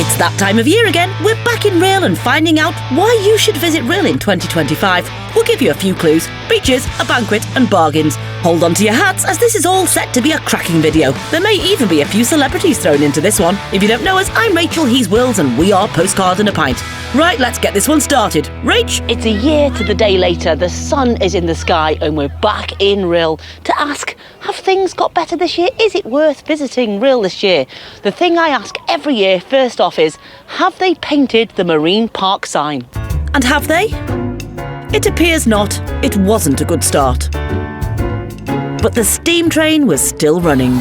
It's that time of year again. We're back in Rhyl and finding out why you should visit Rhyl in 2025. We'll give you a few clues: beaches, a banquet and bargains. Hold on to your hats as this is all set to be a cracking video. There may even be a few celebrities thrown into this one. If you don't know us, I'm Rachel, he's Wills, and we are Postcard and a Pint. Right, let's get this one started. Rach? It's a year to the day later, the sun is in the sky and we're back in Rhyl to ask, have things got better this year? Is it worth visiting Rhyl this year? The thing I ask every year first off is, have they painted the Marine Park sign? And have they? It appears not. It wasn't a good start. But the steam train was still running.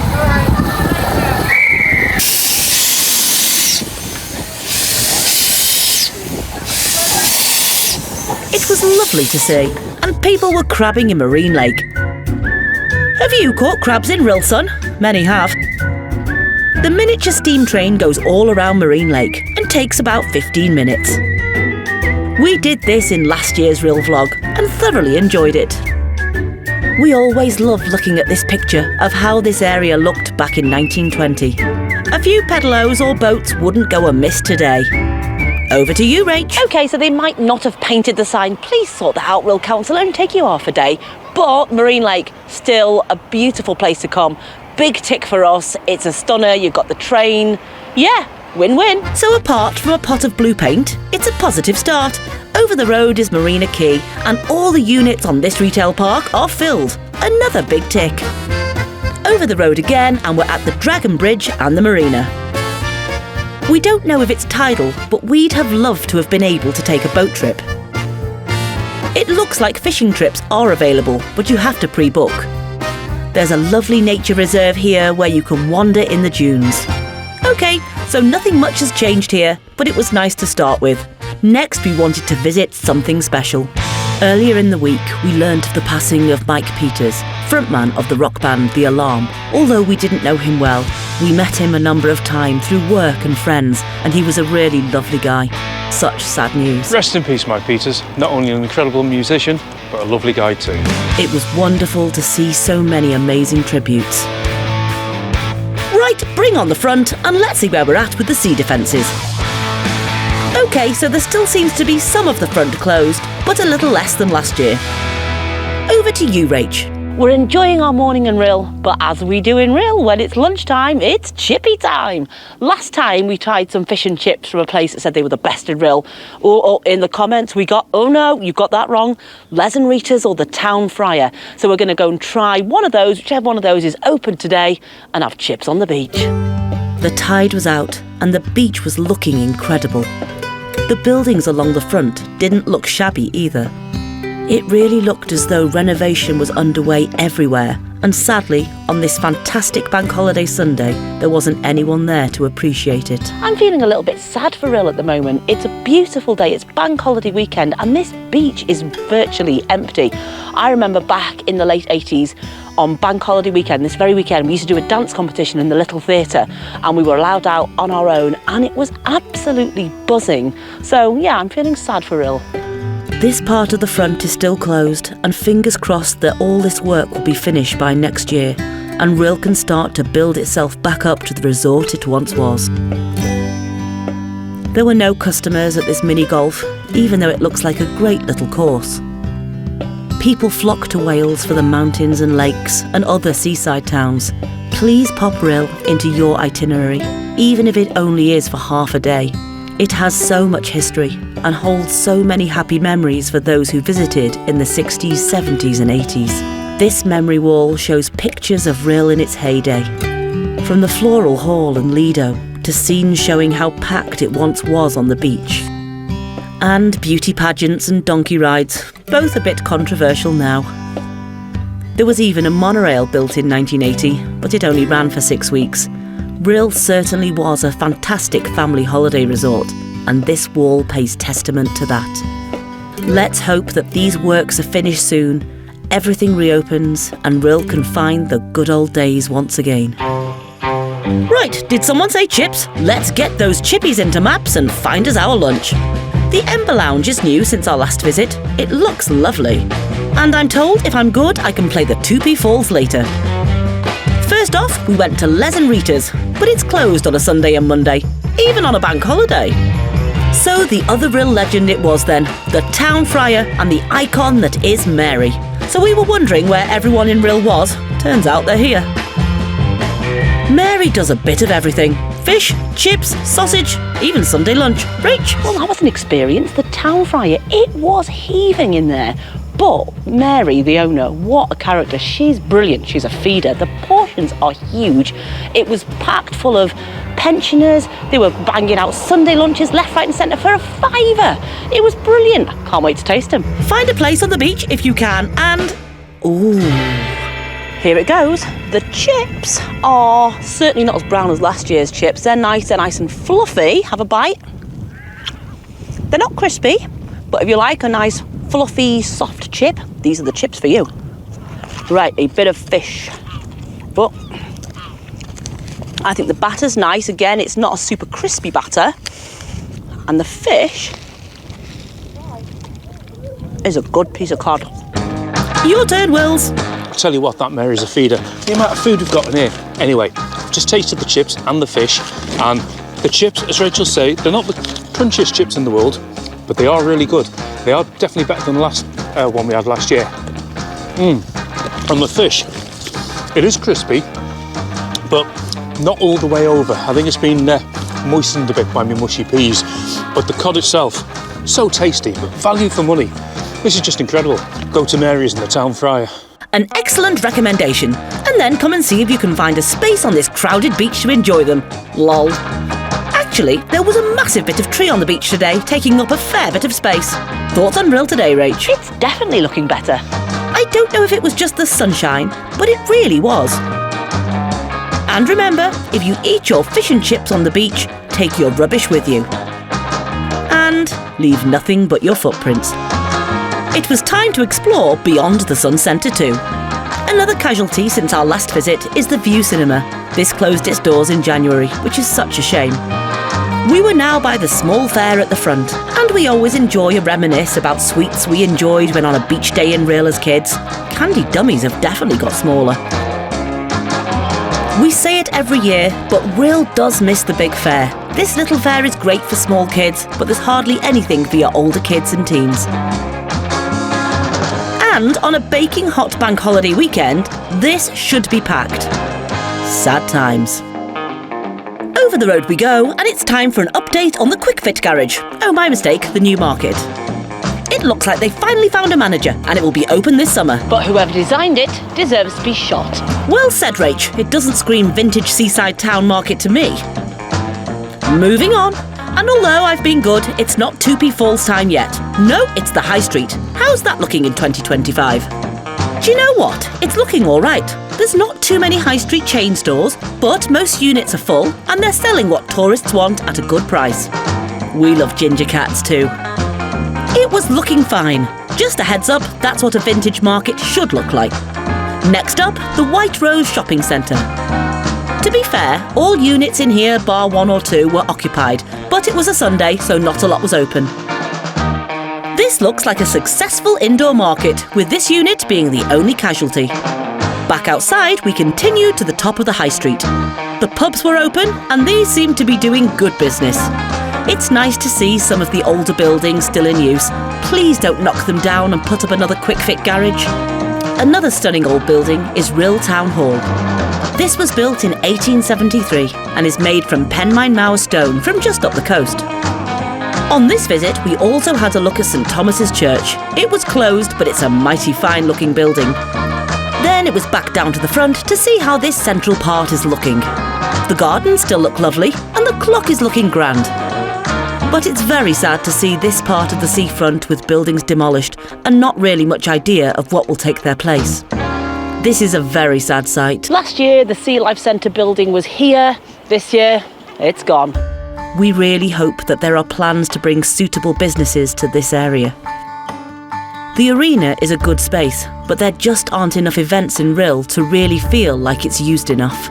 It was lovely to see, and people were crabbing in Marine Lake. Have you caught crabs in Rhyl, son? Many have. The miniature steam train goes all around Marine Lake and takes about 15 minutes. We did this in last year's Rhyl vlog and thoroughly enjoyed it. We always loved looking at this picture of how this area looked back in 1920. A few pedalos or boats wouldn't go amiss today. Over to you, Rach. OK, so they might not have painted the sign. Please sort that out, Rhyl Council. It'll only take you half a day. But Marine Lake, still a beautiful place to come. Big tick for us. It's a stunner. You've got the train. Yeah, win-win. So apart from a pot of blue paint, it's a positive start. Over the road is Marina Quay, and all the units on this retail park are filled. Another big tick. Over the road again, and we're at the Dragon Bridge and the Marina. We don't know if it's tidal, but we'd have loved to have been able to take a boat trip. It looks like fishing trips are available, but you have to pre-book. There's a lovely nature reserve here where you can wander in the dunes. OK, so nothing much has changed here, but it was nice to start with. Next, we wanted to visit something special. Earlier in the week, we learnt of the passing of Mike Peters, frontman of the rock band The Alarm. Although we didn't know him well, we met him a number of times through work and friends, and he was a really lovely guy. Such sad news. Rest in peace, Mike Peters. Not only an incredible musician, but a lovely guy too. It was wonderful to see so many amazing tributes. Right, bring on the front and let's see where we're at with the sea defences. OK, so there still seems to be some of the front closed, but a little less than last year. Over to you, Rach. We're enjoying our morning in Rhyl, but as we do in Rhyl, when it's lunchtime, it's chippy time. Last time we tried some fish and chips from a place that said they were the best in Rhyl. Oh, in the comments we got, oh no, you got that wrong, Les and Rita's or the Town Fryer. So we're going to go and try one of those, whichever one of those is open today, and have chips on the beach. The tide was out and the beach was looking incredible. The buildings along the front didn't look shabby either. It really looked as though renovation was underway everywhere, and sadly, on this fantastic bank holiday Sunday, there wasn't anyone there to appreciate it. I'm feeling a little bit sad for Rhyl at the moment. It's a beautiful day, it's bank holiday weekend, and this beach is virtually empty. I remember back in the late 80s, on bank holiday weekend, this very weekend, we used to do a dance competition in the little theatre, and we were allowed out on our own, and it was absolutely buzzing. So yeah, I'm feeling sad for Rhyl. This part of the front is still closed, and fingers crossed that all this work will be finished by next year and Rhyl can start to build itself back up to the resort it once was. There were no customers at this mini golf, even though it looks like a great little course. People flock to Wales for the mountains and lakes and other seaside towns. Please pop Rhyl into your itinerary, even if it only is for half a day. It has so much history and holds so many happy memories for those who visited in the 60s, 70s and 80s. This memory wall shows pictures of Rhyl in its heyday. From the Floral Hall and Lido to scenes showing how packed it once was on the beach. And beauty pageants and donkey rides, both a bit controversial now. There was even a monorail built in 1980, but it only ran for 6 weeks. Rhyl certainly was a fantastic family holiday resort, and this wall pays testament to that. Let's hope that these works are finished soon, everything reopens, and Rhyl can find the good old days once again. Right, did someone say chips? Let's get those chippies into maps and find us our lunch. The Ember Lounge is new since our last visit. It looks lovely. And I'm told if I'm good, I can play the Tupi Falls later. First off, we went to Les and Rita's, but it's closed on a Sunday and Monday. even on a bank holiday. So the other Rhyl legend it was then, the town friar and the icon that is Mary. So we were wondering where everyone in Rhyl was. Turns out they're here. Mary does a bit of everything. Fish, chips, sausage, even Sunday lunch. Rach? Well, that was an experience. The town friar, it was heaving in there. But Mary, the owner, what a character. She's brilliant. She's a feeder. The portions are huge. It was packed full of pensioners. They were banging out Sunday lunches left, right and centre for £5. It was brilliant. Can't wait to taste them. Find a place on the beach if you can and... Ooh. Here it goes. The chips are certainly not as brown as last year's chips. They're nice and fluffy. Have a bite. They're not crispy, but if you like a nice fluffy, soft chip, these are the chips for you. Right, a bit of fish. But I think the batter's nice. Again, it's not a super crispy batter. And the fish is a good piece of cod. Your turn, Wills. I'll tell you what, that Mary's a feeder. The amount of food we've got in here. Anyway, just tasted the chips and the fish. And the chips, as Rachel say, they're not the crunchiest chips in the world, but they are really good. They are definitely better than the last one we had last year. And the fish, it is crispy, but not all the way over. I think it's been moistened a bit by my mushy peas. But the cod itself, so tasty, but value for money. This is just incredible. Go to Mary's and the town friar. An excellent recommendation. And then come and see if you can find a space on this crowded beach to enjoy them. Lol. Actually, there was a massive bit of tree on the beach today, taking up a fair bit of space. Thoughts on Rhyl today, Rach? It's definitely looking better. I don't know if it was just the sunshine, but it really was. And remember, if you eat your fish and chips on the beach, take your rubbish with you. And leave nothing but your footprints. It was time to explore beyond the Sun Centre too. Another casualty since our last visit is the View Cinema. This closed its doors in January, which is such a shame. We were now by the small fair at the front, and we always enjoy a reminisce about sweets we enjoyed when on a beach day in Rhyl as kids. Candy dummies have definitely got smaller. We say it every year, but Rhyl does miss the big fair. This little fair is great for small kids, but there's hardly anything for your older kids and teens. And on a baking hot bank holiday weekend, this should be packed. Sad times. Over the road we go, and it's time for an update on the Quick Fit garage. Oh, my mistake, the new market. It looks like they finally found a manager, and it will be open this summer. But whoever designed it deserves to be shot. Well said, Rach. It doesn't scream vintage seaside town market to me. Moving on. And although I've been good, it's not 2p Falls time yet. No, it's the High Street. How's that looking in 2025? Do you know what? It's looking all right. There's not too many high street chain stores, but most units are full and they're selling what tourists want at a good price. We love ginger cats too. It was looking fine. Just a heads up, that's what a vintage market should look like. Next up, the White Rose Shopping Centre. To be fair, all units in here, bar 1 or 2, were occupied, but it was a Sunday, so not a lot was open. This looks like a successful indoor market, with this unit being the only casualty. Back outside, we continued to the top of the high street. The pubs were open, and these seemed to be doing good business. It's nice to see some of the older buildings still in use. Please don't knock them down and put up another Quick Fit garage. Another stunning old building is Rhyl Town Hall. This was built in 1873 and is made from Penmine Mower stone from just up the coast. On this visit, we also had a look at St Thomas's Church. It was closed, but it's a mighty fine looking building. Then it was back down to the front to see how this central part is looking. The gardens still look lovely and the clock is looking grand. But it's very sad to see this part of the seafront with buildings demolished and not really much idea of what will take their place. This is a very sad sight. Last year, the Sea Life Centre building was here. This year, it's gone. We really hope that there are plans to bring suitable businesses to this area. The arena is a good space, but there just aren't enough events in Rhyl to really feel like it's used enough.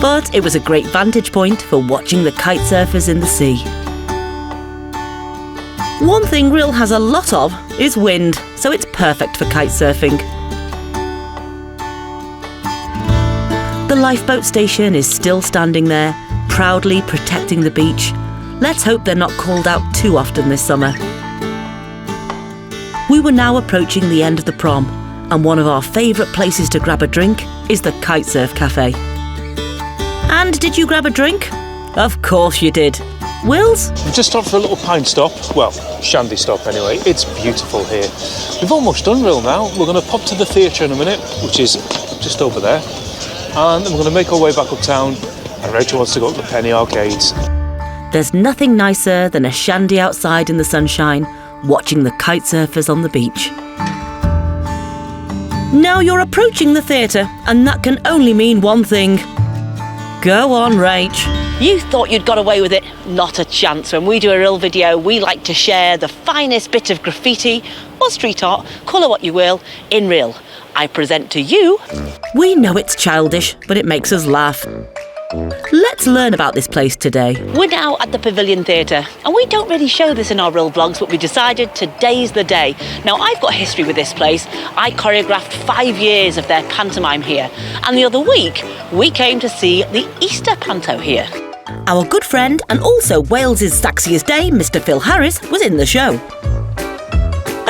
But it was a great vantage point for watching the kite surfers in the sea. One thing Rhyl has a lot of is wind, so it's perfect for kite surfing. The lifeboat station is still standing there, proudly protecting the beach. Let's hope they're not called out too often this summer. We were now approaching the end of the prom, and one of our favourite places to grab a drink is the Kitesurf Cafe. And did you grab a drink? Of course you did. Wills? We just stopped for a little pint stop. Well, shandy stop anyway. It's beautiful here. We've almost done Rhyl now. We're going to pop to the theatre in a minute, which is just over there. And then we're going to make our way back uptown. And Rachel wants to go to the Penny Arcades. There's nothing nicer than a shandy outside in the sunshine, watching the kite surfers on the beach. Now you're approaching the theatre, and that can only mean one thing. Go on, Rach. You thought you'd got away with it? Not a chance. When we do a Rhyl video, we like to share the finest bit of graffiti or street art, call it what you will, in Rhyl. I present to you... We know it's childish, but it makes us laugh. Let's learn about this place today. We're now at the Pavilion Theatre, and we don't really show this in our Rhyl vlogs, but we decided today's the day. Now, I've got history with this place. I choreographed 5 years of their pantomime here, and the other week, we came to see the Easter panto here. Our good friend and also Wales's sexiest dame, Mr Phyl Harries, was in the show.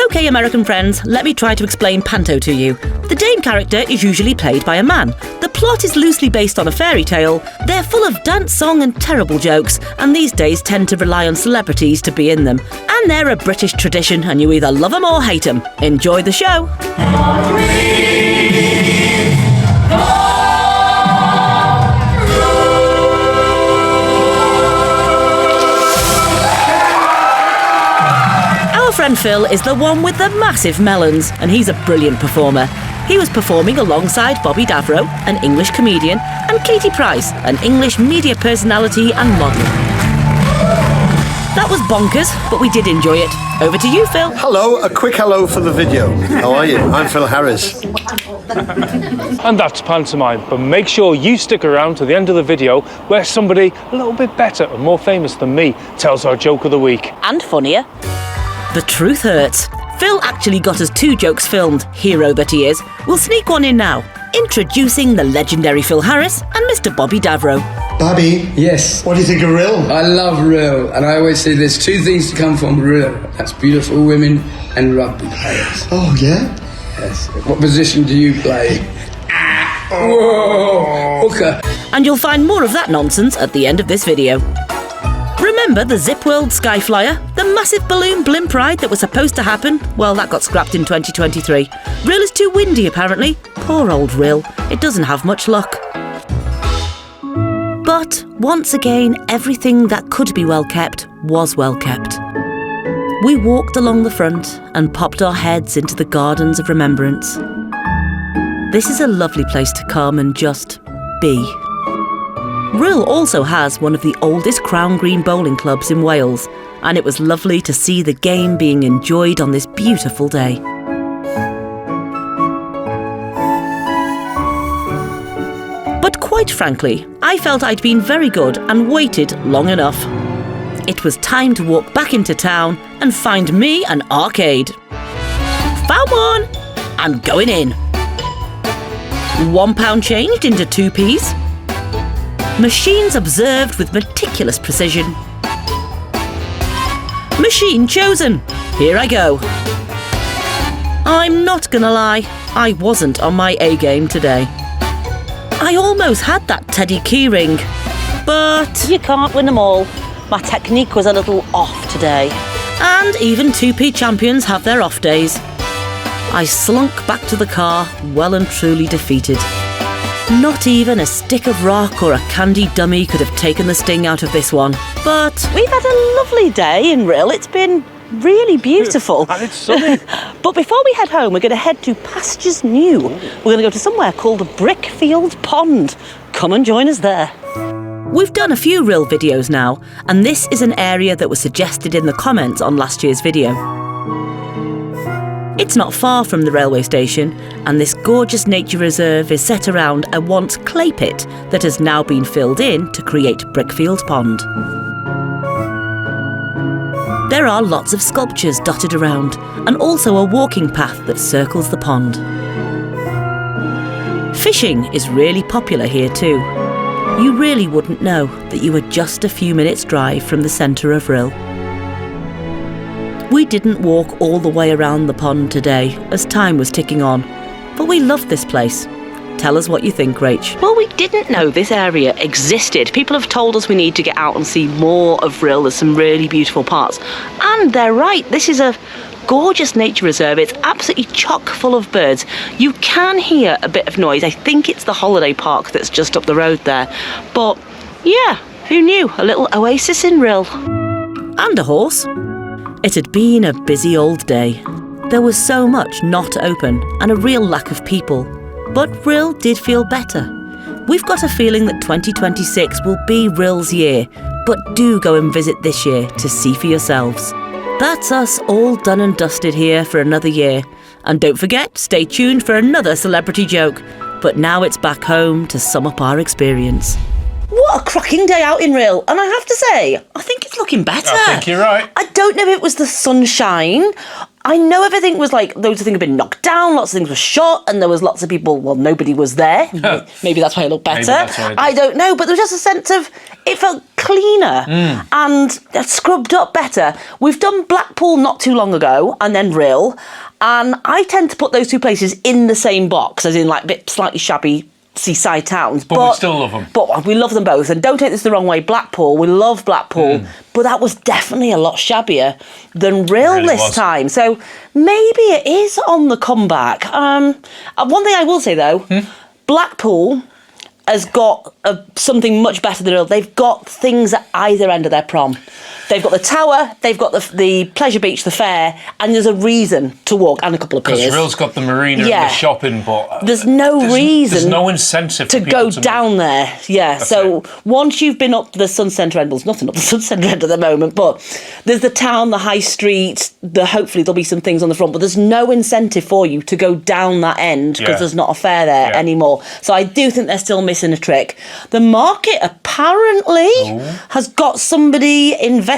OK, American friends, let me try to explain panto to you. The dame character is usually played by a man. The plot is loosely based on a fairy tale. They're full of dance, song and terrible jokes, and these days tend to rely on celebrities to be in them. And they're a British tradition, and you either love them or hate them. Enjoy the show. Friend Phil is the one with the massive melons, and he's a brilliant performer. He was performing alongside Bobby Davro, an English comedian, and Katie Price, an English media personality and model. That was bonkers, but we did enjoy it. Over to you, Phil. Hello, a quick hello for the video. How are you? I'm Phyl Harries. And that's pantomime, but make sure you stick around to the end of the video where somebody a little bit better and more famous than me tells our joke of the week. And funnier. The truth hurts. Phil actually got us 2 jokes filmed, hero that he is. We'll sneak one in now. Introducing the legendary Phyl Harries and Mr Bobby Davro. Bobby? Yes. What do you think of Rhyl? I love Rhyl, and I always say there's 2 things to come from Rhyl. That's beautiful women and rugby players. Oh, yeah? Yes. What position do you play? Whoa! Hooker. And you'll find more of that nonsense at the end of this video. Remember the Zip World Skyflyer? The massive balloon blimp ride that was supposed to happen? Well, that got scrapped in 2023. Rhyl is too windy, apparently. Poor old Rhyl. It doesn't have much luck. But, once again, everything that could be well kept was well kept. We walked along the front and popped our heads into the Gardens of Remembrance. This is a lovely place to come and just be. Rhyl also has one of the oldest Crown Green bowling clubs in Wales, and it was lovely to see the game being enjoyed on this beautiful day. But quite frankly, I felt I'd been very good and waited long enough. It was time to walk back into town and find me an arcade. Found one! I'm going in. £1 changed into 2p's. Machines observed with meticulous precision. Machine chosen. Here I go. I'm not gonna lie, I wasn't on my A-game today. I almost had that Teddy keyring, but... You can't win them all. My technique was a little off today. And even 2p champions have their off days. I slunk back to the car, well and truly defeated. Not even a stick of rock or a candy dummy could have taken the sting out of this one. But We've had a lovely day in Rhyl. It's been really beautiful. And it's sunny. But before we head home, we're going to head to pastures new. We're going to go to somewhere called Brickfield Pond. Come and join us there. we've done a few Rhyl videos now, and this is an area that was suggested in the comments on last year's video. It's not far from the railway station, and this gorgeous nature reserve is set around a once clay pit that has now been filled in to create Brickfield Pond. There are lots of sculptures dotted around, and also a walking path that circles the pond. Fishing is really popular here too. You really wouldn't know that you were just a few minutes' drive from the centre of Rhyl. We didn't walk all the way around the pond today as time was ticking on, but we loved this place. Tell us what you think, Rach. Well, we didn't know this area existed. People have told us we need to get out and see more of Rhyl. There's some really beautiful parts. And they're right. This is a gorgeous nature reserve. It's absolutely chock full of birds. You can hear a bit of noise. I think it's the holiday park that's just up the road there. But yeah, who knew? A little oasis in Rhyl. And a horse. It had been a busy old day. There was so much not open and a real lack of people. But Rhyl did feel better. We've got a feeling that 2026 will be Ryl's year, but do go and visit this year to see for yourselves. That's us all done and dusted here for another year. And don't forget, stay tuned for another celebrity joke. But now it's back home to sum up our experience. What a cracking day out in Rhyl. And I have to say, I think it's looking better. I think you're right. I don't know if it was the sunshine. I know everything was like, loads of things had been knocked down, lots of things were shot, and there was lots of people, well, nobody was there. Maybe that's why it looked better. I don't know, but there was just a sense of, it felt cleaner and scrubbed up better. We've done Blackpool not too long ago, and then Rhyl, and I tend to put those two places in the same box, as in like a bit slightly shabby seaside towns. But we still love them. But we love them both. And don't take this the wrong way, Blackpool, we love Blackpool, but that was definitely a lot shabbier than Rhyl really this time. So maybe it is on the comeback. One thing I will say though, Blackpool has got something much better than Rhyl. They've got things at either end of their prom. They've got the tower, they've got the pleasure beach, the fair, and there's a reason to walk, and a couple of piers. Because Ryl's got the marina and the shopping, but there's no reason. There's no incentive to go down there. Yeah. So once you've been up the Sun Centre end, well, there's nothing up the Sun Centre end at the moment, but there's the town, the high street. Hopefully there'll be some things on the front, but there's no incentive for you to go down that end because there's not a fair there anymore. So I do think they're still missing a trick. The market apparently has got somebody invested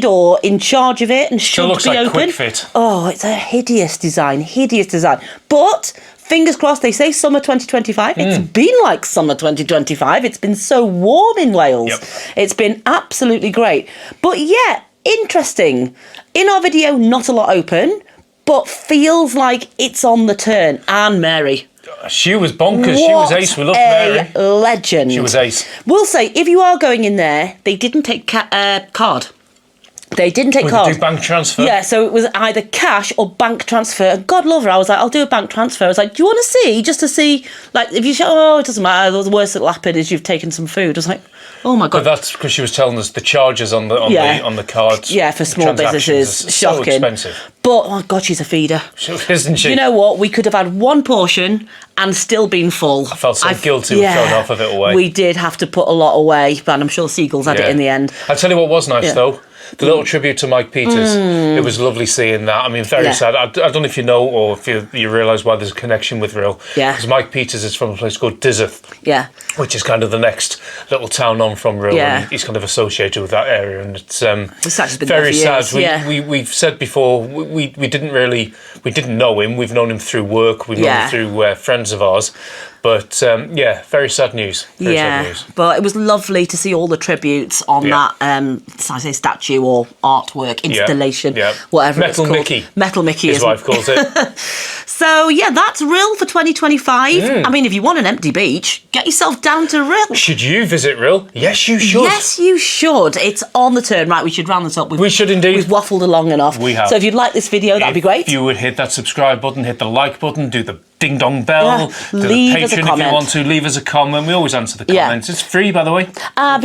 or in charge of it and should looks be like open. Quick Fit. Oh, it's a hideous design. But fingers crossed, they say summer 2025. It's been like summer 2025. It's been so warm in Wales. It's been absolutely great. But yeah, interesting. In our video, not a lot open, but feels like it's on the turn. And Mary. She was bonkers. She was ace. We loved Mary. Legend. She was ace. We'll say, if you are going in there, they didn't take card. They didn't take card. Do bank transfer. Yeah, so it was either cash or bank transfer. And God love her, I was like, I'll do a bank transfer. I was like, do you want to see? Just to see, like, if you say, oh, it doesn't matter, the worst that'll happen is you've taken some food. I was like, oh my God. But that's because she was telling us the charges on the cards. Yeah, for small businesses. Shocking. So expensive. But, oh God, she's a feeder. Isn't she? You know what? We could have had one portion and still been full. I felt so guilty with throwing half of it away. We did have to put a lot away, but I'm sure Seagulls had it in the end. I'll tell you what was nice, though. The little tribute to Mike Peters. It was lovely seeing that. I mean, very sad. I don't know if you know or if you realise why there's a connection with Rhyl. Yeah. Because Mike Peters is from a place called Dizeth. Yeah. Which is kind of the next little town on from Rhyl. Yeah. And he's kind of associated with that area. And it's been very sad. Years. We've said before, we didn't know him. We've known him through work. We've known him through friends of ours. But very sad news. Very sad news. But it was lovely to see all the tributes on that, I say statue or artwork, installation, whatever it's called. Metal Mickey. His wife calls it. So yeah, that's Rhyl for 2025. I mean, if you want an empty beach, get yourself down to Rhyl. Should you visit Rhyl? Yes, you should. Yes, you should. It's on the turn. Right, we should round this up. We should indeed. We've waffled along enough. We have. So if you'd like this video, that'd be great. If you would hit that subscribe button, hit the like button, do the ding dong bell, do leave the us a Patreon comment. if you want to, leave us a comment. We always answer the comments. It's free, by the way.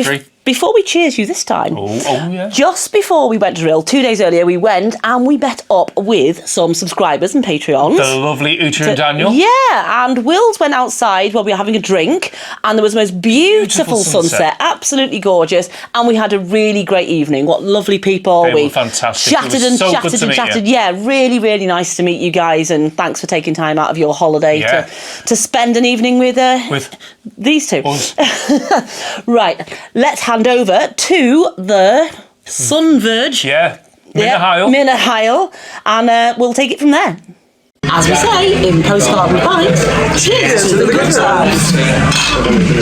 Free. Before we cheers you this time, yeah. Just before we went to Rhyl, 2 days earlier, we went and we met up with some subscribers and Patreons. The lovely Uta and Daniel. Yeah, and Wills went outside while we were having a drink, and there was the most beautiful sunset, absolutely gorgeous, and we had a really great evening. What lovely people. They were fantastic. Chatted and chatted. Yeah, really, really nice to meet you guys, and thanks for taking time out of your holiday to spend an evening with these two. Right, let's hand over to the Sun Verge. Mina Rhyl. Mina Rhyl, and we'll take it from there. As we say in Postcard and Pints, cheers to the good times.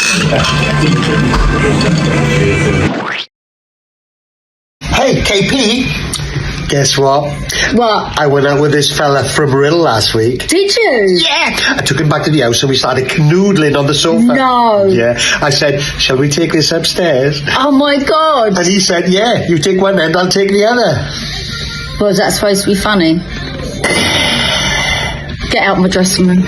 Hey, KP. Guess what? What? I went out with this fella from Rhyl last week. Did you? Yeah. I took him back to the house and we started canoodling on the sofa. No. Yeah. I said, shall we take this upstairs? Oh my God. And he said, yeah, you take one end, I'll take the other. Was that supposed to be funny? Get out my dressing room.